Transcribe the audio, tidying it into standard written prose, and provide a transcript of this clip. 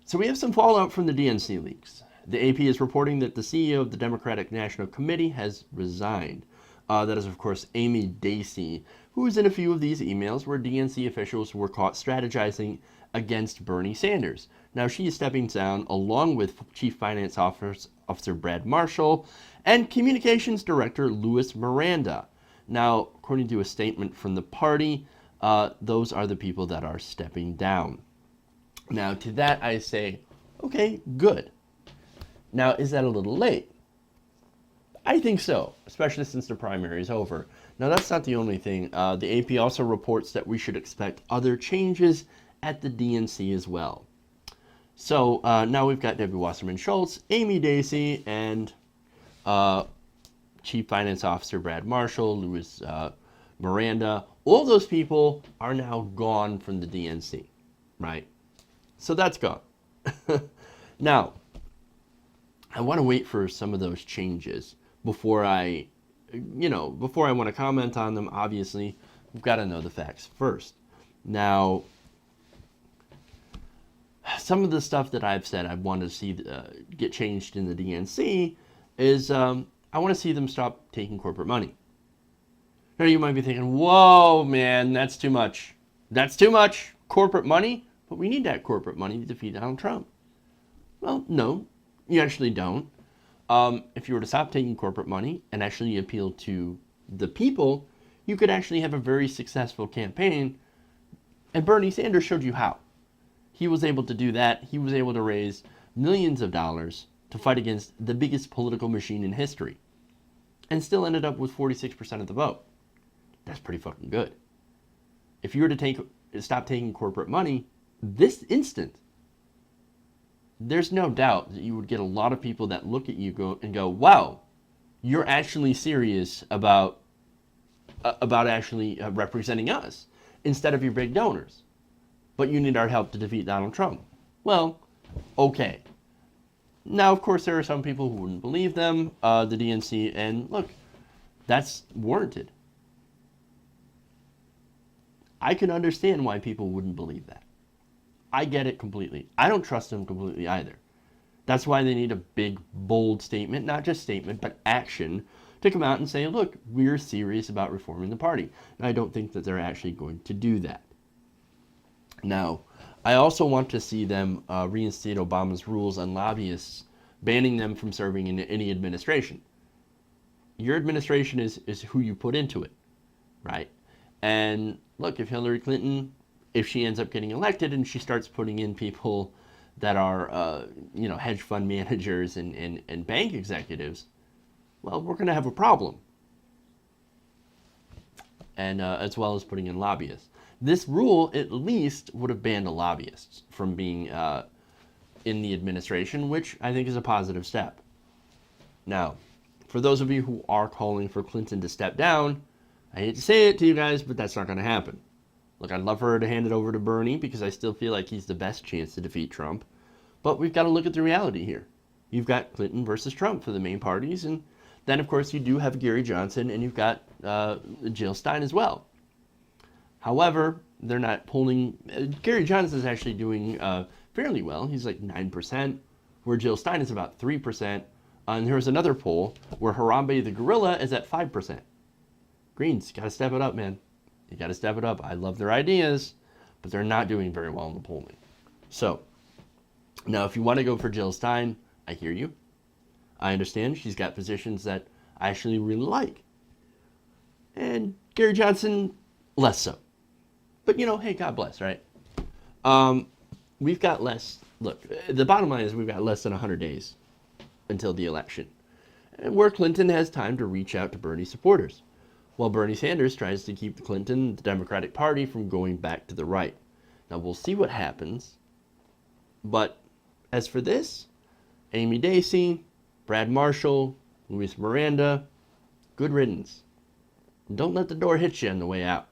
So we have some fallout from the DNC leaks. The AP is reporting that the CEO of the Democratic National Committee has resigned. That is, of course, Amy Dacey, who was in a few of these emails where DNC officials were caught strategizing against Bernie Sanders. Now, she is stepping down along with Chief Finance Officer Brad Marshall and Communications Director Luis Miranda. Now, according to a statement from the party, those are the people that are stepping down. Now, to that I say, okay, good. Now, is that a little late? I think so, especially since the primary is over. Now, that's not the only thing. The AP also reports that we should expect other changes at the DNC as well. So now we've got Debbie Wasserman Schultz, Amy Dacey, and Chief Finance Officer Brad Marshall, Luis Miranda. All those people are now gone from the DNC, right? So that's gone. Now, I want to wait for some of those changes before I want to comment on them. Obviously, we've got to know the facts first. Now, some of the stuff that I've said I want to see get changed in the DNC is I want to see them stop taking corporate money. Now, you might be thinking, whoa, man, that's too much. That's too much corporate money, but we need that corporate money to defeat Donald Trump. Well, no, you actually don't. If you were to stop taking corporate money and actually appeal to the people, you could actually have a very successful campaign. And Bernie Sanders showed you how. He was able to do that. He was able to raise millions of dollars to fight against the biggest political machine in history and still ended up with 46% of the vote. That's pretty fucking good. If you were to stop taking corporate money this instant, there's no doubt that you would get a lot of people that look at you and go, wow, you're actually serious about actually representing us instead of your big donors. But you need our help to defeat Donald Trump. Well, okay. Now, of course, there are some people who wouldn't believe them, the DNC, and look, that's warranted. I can understand why people wouldn't believe that. I get it completely. I don't trust them completely either. That's why they need a big, bold statement, not just statement, but action, to come out and say, look, we're serious about reforming the party. And I don't think that they're actually going to do that. Now, I also want to see them reinstate Obama's rules on lobbyists, banning them from serving in any administration. Your administration is who you put into it, right? And look, if Hillary Clinton, if she ends up getting elected and she starts putting in people that are, hedge fund managers and bank executives, well, we're going to have a problem. And as well as putting in lobbyists. This rule at least would have banned the lobbyists from being in the administration, which I think is a positive step. Now, for those of you who are calling for Clinton to step down, I hate to say it to you guys, but that's not going to happen. Look, I'd love for her to hand it over to Bernie because I still feel like he's the best chance to defeat Trump. But we've got to look at the reality here. You've got Clinton versus Trump for the main parties. And then, of course, you do have Gary Johnson and you've got Jill Stein as well. However, they're not polling. Gary Johnson is actually doing fairly well. He's like 9%, where Jill Stein is about 3%. And there's another poll where Harambe the gorilla is at 5%. Greens, got to step it up, man. You got to step it up. I love their ideas, but they're not doing very well in the polling. So, now if you want to go for Jill Stein, I hear you. I understand she's got positions that I actually really like. And Gary Johnson, less so. But, hey, God bless, right? We've got less. Look, the bottom line is we've got less than 100 days until the election, and where Clinton has time to reach out to Bernie supporters, while Bernie Sanders tries to keep the Democratic Party, from going back to the right. Now, we'll see what happens. But as for this, Amy Dacey, Brad Marshall, Luis Miranda, good riddance. Don't let the door hit you on the way out.